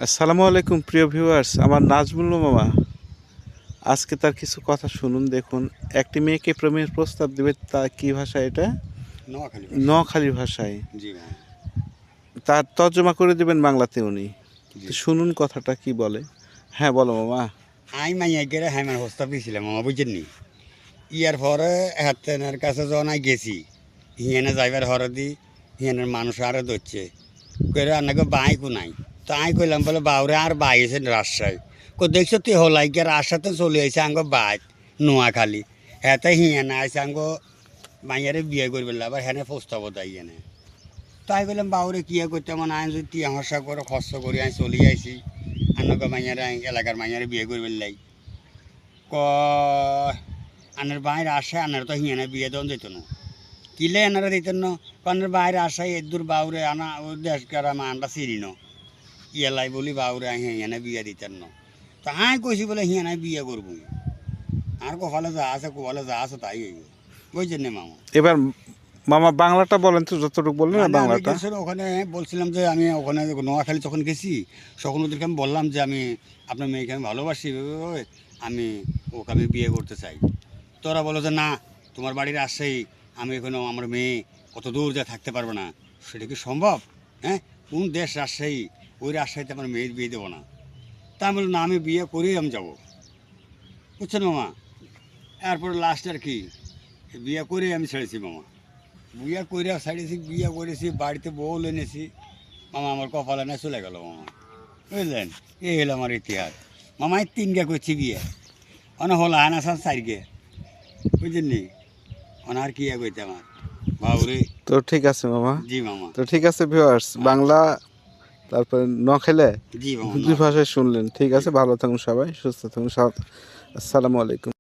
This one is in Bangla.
আসসালামু আলাইকুম প্রিয় ভিউয়ার্স, আমার নাজমুল মামা আজকে তার কিছু কথা শুনুন। দেখুন, একটি মেয়েকে প্রেমের প্রস্তাব দেবে, তা কি ভাষায়? এটা নোয়াখালী নোয়াখালী ভাষায়। জি মামা। তার তর্জমা করে দেবেন বাংলাতে উনি। জি তো শুনুন কথাটা কি বলে। হ্যাঁ, বলো মামা। আমি মাইয়া গেলে হ্যাঁ প্রস্তাব দিয়েছিলাম মামা, বুঝছেন নি? ইয়ার পরে হাতের কাছে যখন আমি গেছি, হিয়ানে যাইবার হরে দি হিয়ানের মানুষ আরও ধরছে করে আনাকে বাইকও নাই। তো আমি কইলাম বলে বাউরে আর বাই আছে রাজশাহী। দেখছো তুই হলাই গিয়ে রাজশাতে চলে আসছে আঙ্গ বাইক নোয়াখালী। হ্যাঁ হিয়ানে আছে আঙ্গ মাইয়ারে বিয়ে করবে আবার হ্যাঁ প্রস্তাব দেয় এনে। তাই বললাম বাউরে কিয়া করতে মানে আমি যদি টিয়া করে খরচ করি আমি চলে আইছি আনকে মাইয়ারে এলাকার মাইয়ারে বিয়ে করবে লাই ক আনের বাইরে আসে আনার তো হিয়ানে বিয়ে দেওয়া যেত না কিলে এনারা দিতেন না কারণের বাইরে আসে এদুর বাউরে আনা ও দেশ কারা আমরা চিনি না ইয়ালাই বলি বাউরে হিয়ানে বিয়ে দিতেন না। তো আমি কইছি বলে হিয়ানে বিয়ে করবো আর কপালে যা আছে কপালে যা আছে তাই হইব, বুঝছেন না মামা? এবার মামা বাংলাটা বলেন তো, যতটুকু বললেন না মানে আমি বাংলাটা। গেছিল ওখানে বলছিলাম যে আমি ওখানে নোয়াখালী যখন গেছি তখন ওদেরকে আমি বললাম যে আমি আপনার মেয়েকে আমি ভালোবাসি, আমি ওকে আমি বিয়ে করতে চাই। তোরা বলো যে না, তোমার বাড়ির আসছেই, আমি এখানে আমার মেয়ে কত দূর যা থাকতে পারবে না, সেটা কি সম্ভব? হ্যাঁ, কোন দেশ রাজশাহী, ওই রাজশাহীতে আমার মেয়ের বিয়ে দেবো না। তা আমি বললাম না, আমি বিয়ে করেই আমি যাবো, বুঝছেন মামা? এরপরে লাস্ট আর কি বিয়ে করেই আমি ছেড়েছি মামা। বিয়ে করে ছাড়িয়েছি, বিয়ে করেছি, বাড়িতে বউ এনেছি মামা, আমার কপালে না চলে গেল মামা, বুঝলেন? এই হলো আমার ইতিহাস মামা। এই 3 করছি বিয়ে, অনেক হলো আনা সব 4 বুঝলেন নি? আর কি কইতে আমার বাবুরে। তো ঠিক আছে মামা। জি মামা। তো ঠিক আছে ভিউয়ার্স, বাংলা তারপরে নোয়াখালী জি মামা। দুই ভাষায় শুনলেন। ঠিক আছে, ভালো থাকুন সবাই, সুস্থ থাকুন। আসসালামু আলাইকুম।